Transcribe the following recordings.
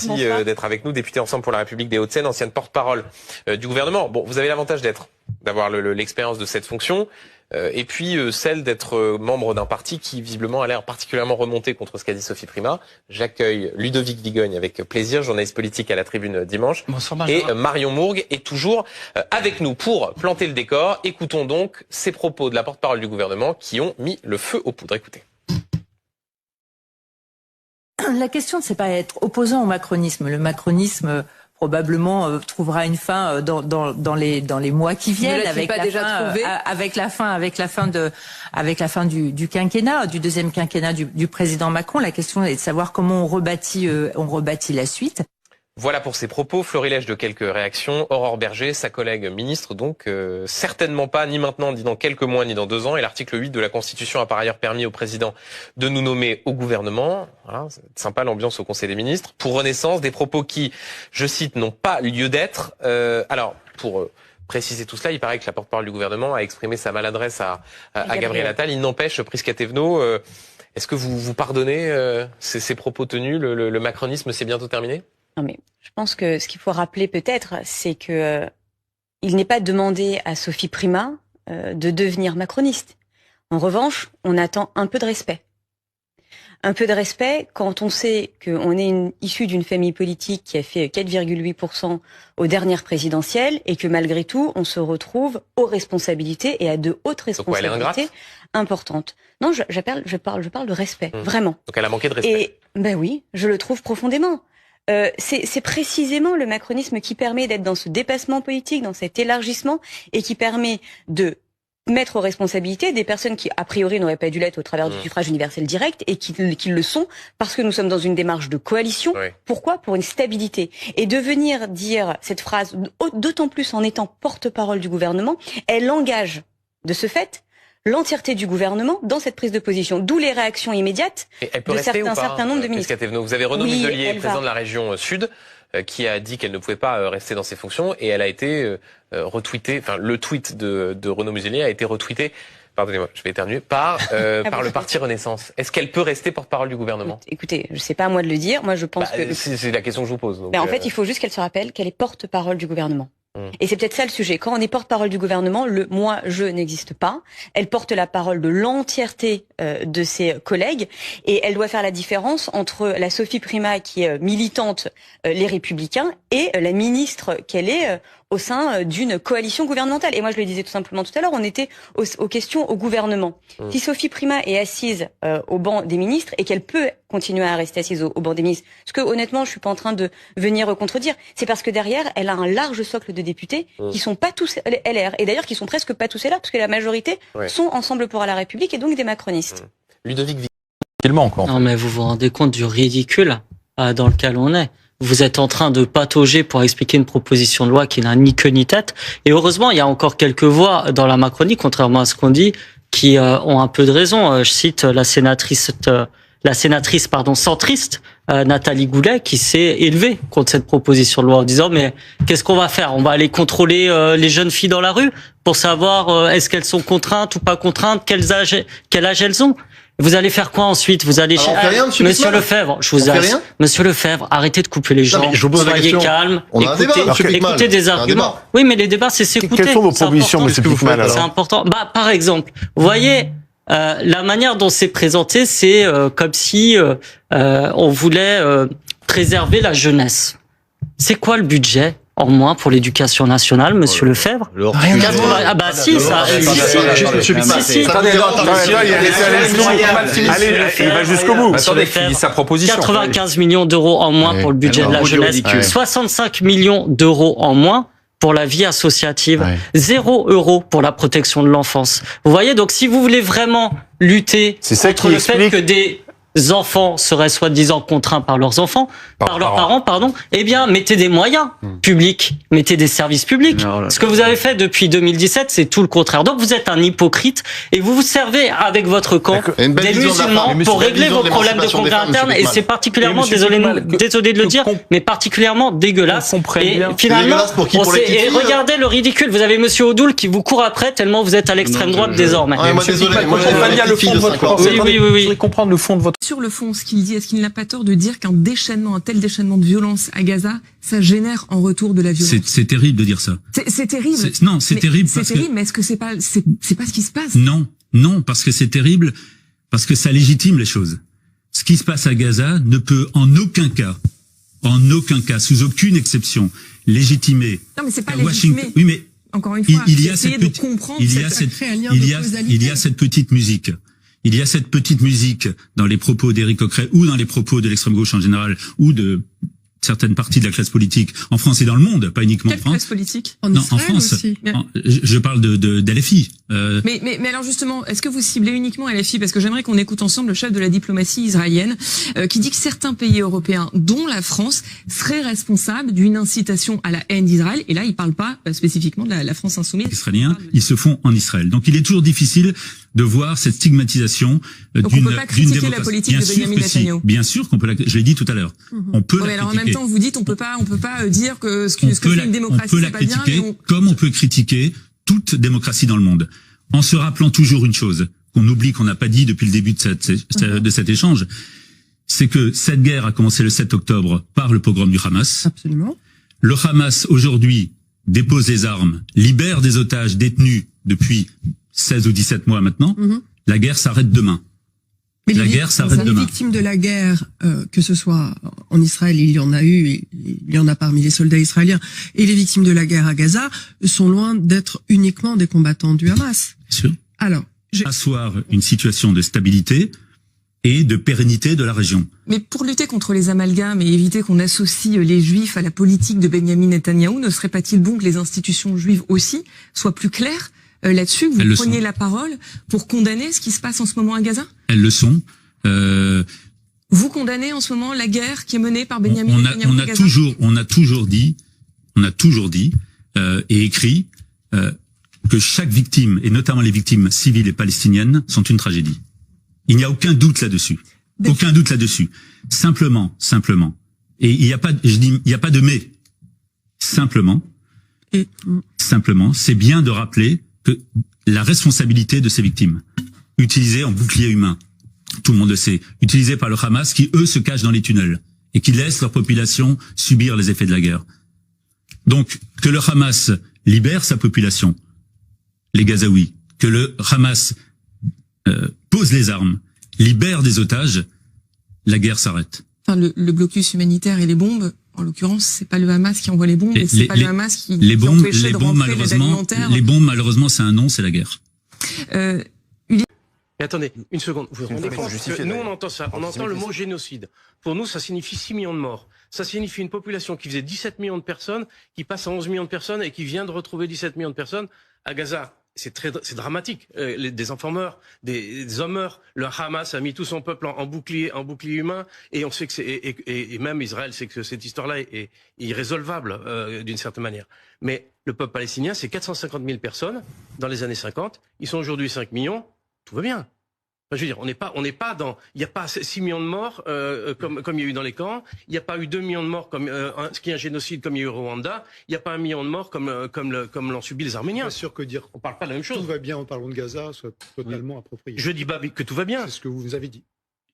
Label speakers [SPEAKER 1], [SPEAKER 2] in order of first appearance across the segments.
[SPEAKER 1] merci d'être avec nous, députée Ensemble pour la République des Hauts-de-Seine, ancienne porte-parole du gouvernement. Bon, vous avez l'avantage d'avoir l'expérience de cette fonction, et puis celle d'être membre d'un parti qui visiblement a l'air particulièrement remonté contre ce qu'a dit Sophie Primas. J'accueille Ludovic Vigogne avec plaisir, journaliste politique à la Tribune dimanche.
[SPEAKER 2] Bonsoir,
[SPEAKER 1] et Marion Mourgue est toujours avec nous pour planter le décor. Écoutons donc ces propos de la porte-parole du gouvernement qui ont mis le feu aux poudres. Écoutez.
[SPEAKER 3] La question, c'est pas être opposant au macronisme. Le macronisme probablement trouvera une fin dans les mois qui viennent avec la fin du quinquennat, du deuxième quinquennat du président Macron. La question est de savoir comment on rebâtit la suite.
[SPEAKER 1] Voilà pour ses propos. Florilège de quelques réactions. Aurore Berger, sa collègue ministre, donc certainement pas, ni maintenant, ni dans quelques mois, ni dans 2 ans. Et l'article 8 de la Constitution a par ailleurs permis au président de nous nommer au gouvernement. Voilà, c'est sympa l'ambiance au Conseil des ministres. Pour Renaissance, des propos qui, je cite, n'ont pas lieu d'être. Alors, pour préciser tout cela, il paraît que la porte-parole du gouvernement a exprimé sa maladresse à Gabriel Attal. Il n'empêche, Prisca Thévenot, est-ce que vous pardonnez ces propos tenus? Le macronisme, c'est bientôt terminé?
[SPEAKER 4] Non, mais je pense que ce qu'il faut rappeler peut-être, c'est que il n'est pas demandé à Sophie Primas de devenir macroniste. En revanche, on attend un peu de respect. Un peu de respect quand on sait qu'on est issu d'une famille politique qui a fait 4,8% aux dernières présidentielles et que malgré tout, on se retrouve aux responsabilités et à de hautes responsabilités importantes. Non, je parle de respect, vraiment.
[SPEAKER 1] Donc elle a manqué de respect.
[SPEAKER 4] Et ben oui, je le trouve profondément. C'est précisément le macronisme qui permet d'être dans ce dépassement politique, dans cet élargissement, et qui permet de mettre aux responsabilités des personnes qui, a priori, n'auraient pas dû l'être au travers du suffrage universel direct, et qui le sont parce que nous sommes dans une démarche de coalition. Oui. Pourquoi? Pour une stabilité. Et de venir dire cette phrase, d'autant plus en étant porte-parole du gouvernement, elle engage, de ce fait, l'entièreté du gouvernement dans cette prise de position. D'où les réactions immédiates de certain nombre de ministres.
[SPEAKER 1] Vous avez Renaud Muselier, président de la région Sud, qui a dit qu'elle ne pouvait pas rester dans ses fonctions, et elle a été retweetée, enfin le tweet de Renaud Muselier a été retweeté, pardonnez-moi, je vais éternuer, par le parti Renaissance. Est-ce qu'elle peut rester porte-parole du gouvernement?
[SPEAKER 4] Écoutez, je sais pas à moi de le dire, moi je pense que...
[SPEAKER 1] C'est la question que je vous pose. Donc,
[SPEAKER 4] en fait, il faut juste qu'elle se rappelle qu'elle est porte-parole du gouvernement. Et c'est peut-être ça le sujet. Quand on est porte-parole du gouvernement, le moi, je n'existe pas. Elle porte la parole de l'entièreté de ses collègues, et elle doit faire la différence entre la Sophie Primas qui est militante les Républicains et la ministre qu'elle est au sein d'une coalition gouvernementale. Et moi, je le disais tout simplement tout à l'heure, on était aux questions au gouvernement. Si Sophie Primas est assise au banc des ministres et qu'elle peut continuer à rester assise au banc des ministres, ce que honnêtement, je suis pas en train de venir contredire, c'est parce que derrière, elle a un large socle de députés qui sont pas tous LR, et d'ailleurs qui sont presque pas tous LR, parce que la majorité sont Ensemble pour la République et donc des macronistes.
[SPEAKER 1] Ludovic
[SPEAKER 2] Non, mais vous vous rendez compte du ridicule dans lequel on est. Vous êtes en train de patauger pour expliquer une proposition de loi qui n'a ni queue ni tête. Et heureusement, il y a encore quelques voix dans la Macronie, contrairement à ce qu'on dit, qui ont un peu de raison. Je cite la sénatrice centriste, Nathalie Goulet, qui s'est élevée contre cette proposition de loi en disant mais qu'est-ce qu'on va faire? On va aller contrôler les jeunes filles dans la rue pour savoir est-ce qu'elles sont contraintes ou pas contraintes, quel âge elles ont. Vous allez faire quoi ensuite? Vous allez Monsieur Lefebvre, Monsieur Lefebvre, arrêtez de couper les gens. Soyez calme. Écoutez des arguments. Oui, mais les débats, c'est s'écouter.
[SPEAKER 5] Quelles sont vos propositions, Monsieur Pikman, alors?
[SPEAKER 2] C'est important. Par exemple, vous voyez, la manière dont c'est présenté, c'est comme si on voulait préserver la jeunesse. C'est quoi le budget en moins pour l'éducation nationale, Monsieur Lefebvre? Si, ça. Si.
[SPEAKER 5] Allez, il va jusqu'au bout.
[SPEAKER 1] Attendez, finisse sa proposition.
[SPEAKER 2] 95 millions d'euros en moins pour le budget de la jeunesse. 65 millions d'euros en moins pour la vie associative. 0 € pour la protection de l'enfance. Vous voyez, donc si vous voulez vraiment lutter contre le fait que des enfants seraient soi-disant contraints par leurs parents, eh bien, mettez des moyens publics, mettez des services publics. Ce que vous avez fait depuis 2017, c'est tout le contraire. Donc, vous êtes un hypocrite et vous vous servez avec votre camp des musulmans pour régler vos problèmes de conflits internes, et c'est particulièrement, désolé de le dire, mais particulièrement dégueulasse. Et finalement, et regardez le ridicule. Vous avez Monsieur Odoul qui vous court après tellement vous êtes à l'extrême droite désormais.
[SPEAKER 5] Moi, désolé, moi, je comprends le fond de votre pensée.
[SPEAKER 2] Oui.
[SPEAKER 5] Je voudrais comprendre le fond de votre
[SPEAKER 6] Sur le fond, ce qu'il dit, est-ce qu'il n'a pas tort de dire qu'un tel déchaînement de violence à Gaza, ça génère en retour de la violence?
[SPEAKER 7] C'est terrible de dire ça.
[SPEAKER 6] C'est terrible.
[SPEAKER 7] Non, c'est terrible.
[SPEAKER 6] C'est terrible, mais est-ce que c'est pas ce qui se passe?
[SPEAKER 7] Non, parce que c'est terrible, parce que ça légitime les choses. Ce qui se passe à Gaza ne peut en aucun cas, sous aucune exception, légitimer.
[SPEAKER 6] Non, mais c'est pas légitimer.
[SPEAKER 7] Oui, mais
[SPEAKER 6] encore une fois,
[SPEAKER 7] il y a cette petite musique. Il y a cette petite musique dans les propos d'Éric Coquerel ou dans les propos de l'extrême gauche en général ou de certaines parties de la classe politique en France et dans le monde, pas uniquement en France.
[SPEAKER 6] Quelle classe politique?
[SPEAKER 7] En France aussi. Je parle de LFI.
[SPEAKER 6] Mais alors justement, est-ce que vous ciblez uniquement LFI? Parce que j'aimerais qu'on écoute ensemble le chef de la diplomatie israélienne qui dit que certains pays européens, dont la France, seraient responsables d'une incitation à la haine d'Israël. Et là, il parle pas spécifiquement de la France insoumise.
[SPEAKER 7] Les Israéliens, ils se font en Israël. Donc il est toujours difficile de voir cette stigmatisation d'une démocratie.
[SPEAKER 6] Donc on peut pas critiquer la politique de Benyamin Netanyahou.
[SPEAKER 7] Bien sûr qu'on peut la. Je l'ai dit tout à l'heure. On peut la critiquer.
[SPEAKER 6] Alors en même temps, vous dites on peut pas dire que ce que fait une démocratie c'est pas bien.
[SPEAKER 7] Comme on peut critiquer toute démocratie dans le monde, en se rappelant toujours une chose qu'on oublie, qu'on n'a pas dit depuis le début de cet échange, c'est que cette guerre a commencé le 7 octobre par le pogrom du Hamas.
[SPEAKER 8] Absolument.
[SPEAKER 7] Le Hamas aujourd'hui dépose les armes, libère des otages détenus depuis 16 ou 17 mois maintenant. La guerre s'arrête demain.
[SPEAKER 8] Mais
[SPEAKER 7] la guerre s'arrête demain.
[SPEAKER 8] Les victimes de la guerre, que ce soit en Israël, il y en a eu, il y en a parmi les soldats israéliens, et les victimes de la guerre à Gaza sont loin d'être uniquement des combattants du Hamas.
[SPEAKER 7] Bien sûr.
[SPEAKER 8] Alors,
[SPEAKER 7] asseoir une situation de stabilité et de pérennité de la région.
[SPEAKER 6] Mais pour lutter contre les amalgames et éviter qu'on associe les Juifs à la politique de Benyamin Netanyahou, ne serait pas-il bon que les institutions juives aussi soient plus claires là-dessus, que vous preniez la parole pour condamner ce qui se passe en ce moment à Gaza?
[SPEAKER 7] Elles le sont.
[SPEAKER 6] Vous condamnez en ce moment la guerre qui est menée par Benyamin Netanyahou à Gaza?
[SPEAKER 7] On a toujours dit et écrit que chaque victime, et notamment les victimes civiles et palestiniennes, sont une tragédie. Il n'y a aucun doute là-dessus. Aucun doute là-dessus. Simplement. Et il n'y a pas de mais. Simplement, c'est bien de rappeler que la responsabilité de ces victimes, utilisées en bouclier humain, tout le monde le sait, utilisées par le Hamas, qui eux se cachent dans les tunnels et qui laissent leur population subir les effets de la guerre. Donc, que le Hamas libère sa population, les Gazaouis, que le Hamas pose les armes, libère des otages, la guerre s'arrête.
[SPEAKER 6] Enfin, le blocus humanitaire et les bombes, en l'occurrence, c'est pas le Hamas qui envoie les bombes, et c'est pas le Hamas qui empêchait de rentrer l'aide alimentaire.
[SPEAKER 7] Les bombes, malheureusement, c'est un nom, c'est la guerre.
[SPEAKER 9] Mais attendez, une seconde. Vous vous rendez compte que nous, on entend ça. On entend le mot génocide. Pour nous, ça signifie 6 millions de morts. Ça signifie une population qui faisait 17 millions de personnes, qui passe à 11 millions de personnes et qui vient de retrouver 17 millions de personnes à Gaza. C'est dramatique. Des enfants meurent, des hommes meurent. Le Hamas a mis tout son peuple en bouclier humain, et on sait que et même Israël sait que cette histoire-là est irrésolvable d'une certaine manière. Mais le peuple palestinien, c'est 450 000 personnes dans les années 50. Ils sont aujourd'hui 5 millions. Tout va bien. Enfin, je veux dire, on n'est pas dans, il n'y a pas 6 millions de morts comme il y a eu dans les camps. Il n'y a pas eu 2 millions de morts comme ce qui est un génocide comme il y a eu au Rwanda. Il n'y a pas 1 million de morts comme l'ont subi les Arméniens.
[SPEAKER 10] Pas sûr que dire
[SPEAKER 9] on parle pas de la même chose.
[SPEAKER 10] Tout va bien en parlant de Gaza soit totalement approprié.
[SPEAKER 9] Je dis pas que tout va bien.
[SPEAKER 10] C'est ce que vous nous avez dit.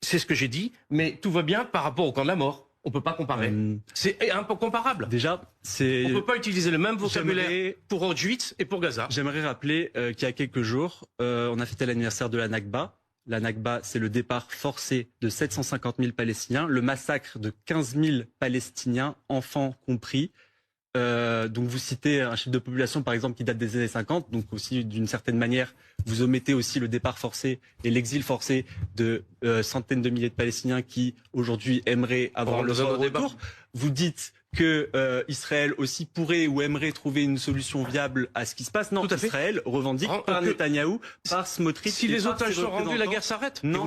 [SPEAKER 9] C'est ce que j'ai dit, mais tout va bien par rapport au camp de la mort. On peut pas comparer. C'est un peu comparable.
[SPEAKER 11] Déjà,
[SPEAKER 9] on peut pas utiliser le même vocabulaire pour Auschwitz et pour Gaza.
[SPEAKER 11] J'aimerais rappeler qu'il y a quelques jours, on a fêté l'anniversaire de la Nakba. La Nakba, c'est le départ forcé de 750 000 Palestiniens, le massacre de 15 000 Palestiniens, enfants compris. Donc vous citez un chiffre de population, par exemple, qui date des années 50. Donc aussi, d'une certaine manière, vous omettez aussi le départ forcé et l'exil forcé de centaines de milliers de Palestiniens qui, aujourd'hui, aimeraient avoir le retour. Vous dites que Israël aussi pourrait ou aimerait trouver une solution viable à ce qui se passe. Non, Israël revendique par Netanyahou, par Smotrich.
[SPEAKER 9] Si les otages sont rendus, la guerre s'arrête.
[SPEAKER 11] Non,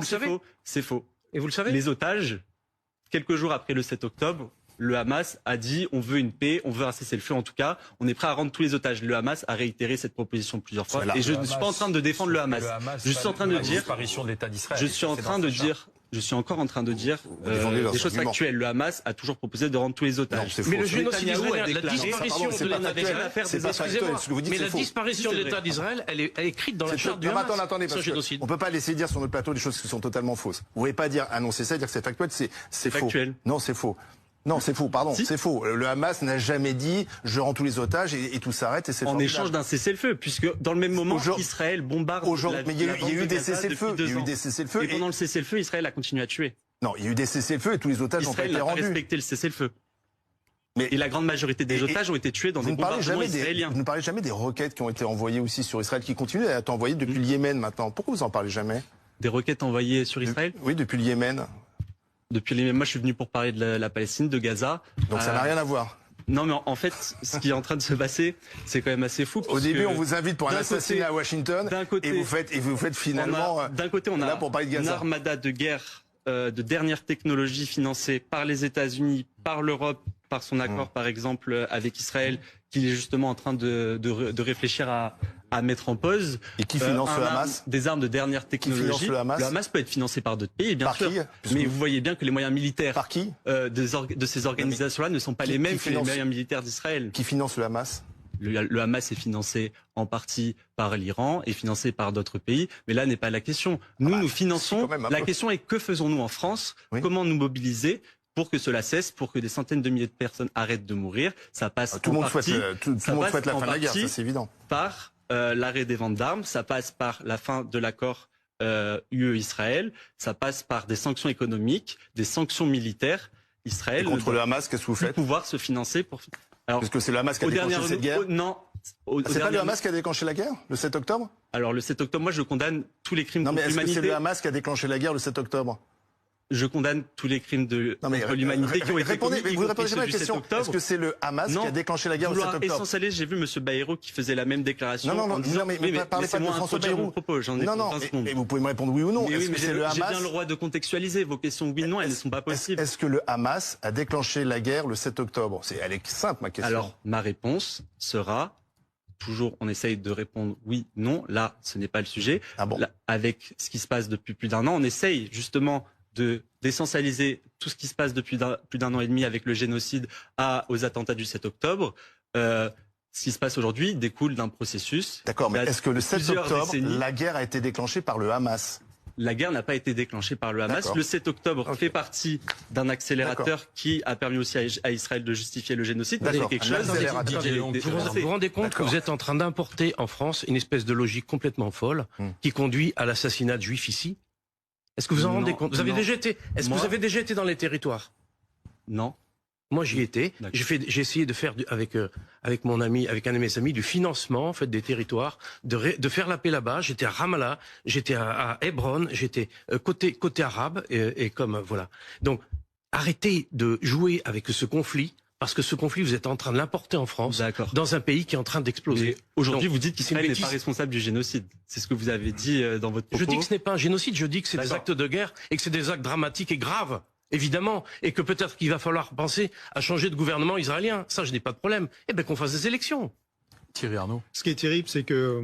[SPEAKER 11] c'est faux.
[SPEAKER 9] Et vous le savez.
[SPEAKER 11] Les otages, quelques jours après le 7 octobre, le Hamas a dit on veut une paix, on veut un cessez-le-feu en tout cas, on est prêt à rendre tous les otages. Le Hamas a réitéré cette proposition plusieurs fois. Et je ne suis pas en train de défendre le Hamas. Je suis en train de dire, Je suis encore en train de dire des choses factuelles. Le Hamas a toujours proposé de rendre tous les otages.
[SPEAKER 9] Mais le génocide israélien, la disparition de l'État d'Israël, mais la disparition de l'État d'Israël, elle est écrite dans la charte du Hamas.
[SPEAKER 5] Attendez, parce que on peut pas laisser dire sur notre plateau des choses qui sont totalement fausses. Vous pouvez pas dire annoncer ça, dire que c'est factuel, c'est faux. Non, c'est faux. Non, c'est faux, pardon, c'est faux. Le Hamas n'a jamais dit je rends tous les otages et tout s'arrête et c'est
[SPEAKER 11] en échange d'un cessez-le-feu, puisque dans le même moment, Israël bombarde.
[SPEAKER 5] Mais il y a eu des cessez-le-feu. Il y a eu des cessez-le-feu.
[SPEAKER 11] Et pendant le cessez-le-feu, Israël a continué à tuer.
[SPEAKER 5] Non, il y a eu des cessez-le-feu et tous les otages ont pas été rendus.
[SPEAKER 11] Israël a respecté le cessez-le-feu. Et la grande majorité des otages ont été tués dans des bombardements israéliens.
[SPEAKER 5] Vous ne parlez jamais des roquettes qui ont été envoyées aussi sur Israël, qui continuent à être envoyées depuis le Yémen maintenant. Pourquoi vous en parlez jamais?
[SPEAKER 11] Des roquettes envoyées sur Israël?
[SPEAKER 5] Oui, depuis le Yémen.
[SPEAKER 11] Moi, je suis venu pour parler de la Palestine, de Gaza.
[SPEAKER 5] Donc ça n'a rien à voir.
[SPEAKER 11] Non, mais en fait, ce qui est en train de se passer, c'est quand même assez fou.
[SPEAKER 5] Au début, on vous invite pour un assassinat à Washington, et vous faites finalement.
[SPEAKER 11] D'un côté, on a
[SPEAKER 5] pour parler de Gaza.
[SPEAKER 11] Une armada de guerre de dernière technologie financée par les États-Unis, par l'Europe, par son accord, par exemple, avec Israël, qu'il est justement en train de réfléchir à mettre en pause.
[SPEAKER 5] Et qui finance le Hamas?
[SPEAKER 11] Des armes de dernière technologie.
[SPEAKER 5] Qui finance le Hamas?
[SPEAKER 11] Le Hamas peut être financé par d'autres pays, bien
[SPEAKER 5] par
[SPEAKER 11] sûr.
[SPEAKER 5] Qui?
[SPEAKER 11] Mais vous voyez bien que les moyens militaires
[SPEAKER 5] par qui?
[SPEAKER 11] De ces organisations-là ne sont pas les mêmes que les moyens militaires d'Israël.
[SPEAKER 5] Qui finance le Hamas?
[SPEAKER 11] Le Hamas est financé en partie par l'Iran et financé par d'autres pays, mais là n'est pas la question. Nous finançons. La question est que faisons-nous en France? Comment nous mobiliser pour que cela cesse, pour que des centaines de milliers de personnes arrêtent de mourir? Ça passe
[SPEAKER 5] tout le monde souhaite la fin de la guerre, ça c'est évident.
[SPEAKER 11] Par l'arrêt des ventes d'armes, ça passe par la fin de l'accord UE-Israël, ça passe par des sanctions économiques, des sanctions militaires. Israël
[SPEAKER 5] et contre le Hamas, qu'est-ce que vous faites?
[SPEAKER 11] Pouvoir se financer pour.
[SPEAKER 5] Alors, parce que c'est le Hamas qui a déclenché cette guerre?
[SPEAKER 11] Non.
[SPEAKER 5] C'est pas le Hamas qui a déclenché la guerre, le 7 octobre?
[SPEAKER 11] Alors le 7 octobre, moi je condamne tous les crimes contre l'humanité.
[SPEAKER 5] Non mais est-ce que c'est le Hamas qui a déclenché la guerre le 7 octobre?
[SPEAKER 11] Je condamne tous les crimes contre l'humanité qui ont été commis.
[SPEAKER 5] Mais vous répondez jamais à la question. Est-ce que c'est le Hamas qui a déclenché la guerre le 7 octobre?
[SPEAKER 11] Essentialiste, j'ai vu M. Bayrou qui faisait la même déclaration.
[SPEAKER 5] Non, mais parlez pas de François Bayrou. Non, mais vous pouvez me répondre oui ou non. Est-ce que c'est le Hamas?
[SPEAKER 11] J'ai bien le droit de contextualiser vos questions. Oui ou non, elles ne sont pas possibles.
[SPEAKER 5] Est-ce que le Hamas a déclenché la guerre le 7 octobre? Elle est simple, ma question.
[SPEAKER 11] Alors, ma réponse sera, toujours, on essaye de répondre oui, non. Là, ce n'est pas le sujet.
[SPEAKER 5] Ah bon?
[SPEAKER 11] Là, avec ce qui se passe depuis plus d'un an, on essaye justement d'essentialiser tout ce qui se passe depuis plus d'un an et demi avec le génocide aux attentats du 7 octobre. Ce qui se passe aujourd'hui découle d'un processus.
[SPEAKER 5] D'accord, mais est-ce que le 7 octobre, la guerre a été déclenchée par le Hamas?
[SPEAKER 11] La guerre n'a pas été déclenchée par le Hamas. Le 7 octobre fait partie d'un accélérateur qui a permis aussi à Israël de justifier le génocide.
[SPEAKER 9] C'est quelque chose. Vous vous rendez compte que vous êtes en train d'importer en France une espèce de logique complètement folle qui conduit à l'assassinat de juifs ici? Est-ce que vous en rendez compte? Vous avez déjà été, est-ce que vous avez déjà été dans les territoires?
[SPEAKER 11] Non.
[SPEAKER 9] Moi, j'y étais. J'ai essayé de faire avec mon ami, avec un de mes amis, du financement, en fait, des territoires, de faire la paix là-bas. J'étais à Ramallah, j'étais à Hébron, j'étais côté arabe, et comme, voilà. Donc, arrêtez de jouer avec ce conflit. Parce que ce conflit, vous êtes en train de l'importer en France, dans un pays qui est en train d'exploser.
[SPEAKER 11] Aujourd'hui, vous dites qu'Israël n'est pas responsable du génocide. C'est ce que vous avez dit dans votre propos.
[SPEAKER 9] Je dis que ce n'est pas un génocide, je dis que c'est des actes de guerre et que c'est des actes dramatiques et graves, évidemment. Et que peut-être qu'il va falloir penser à changer de gouvernement israélien. Ça, je n'ai pas de problème. Eh bien, qu'on fasse des élections.
[SPEAKER 10] Thierry Arnaud. Ce qui est terrible, c'est que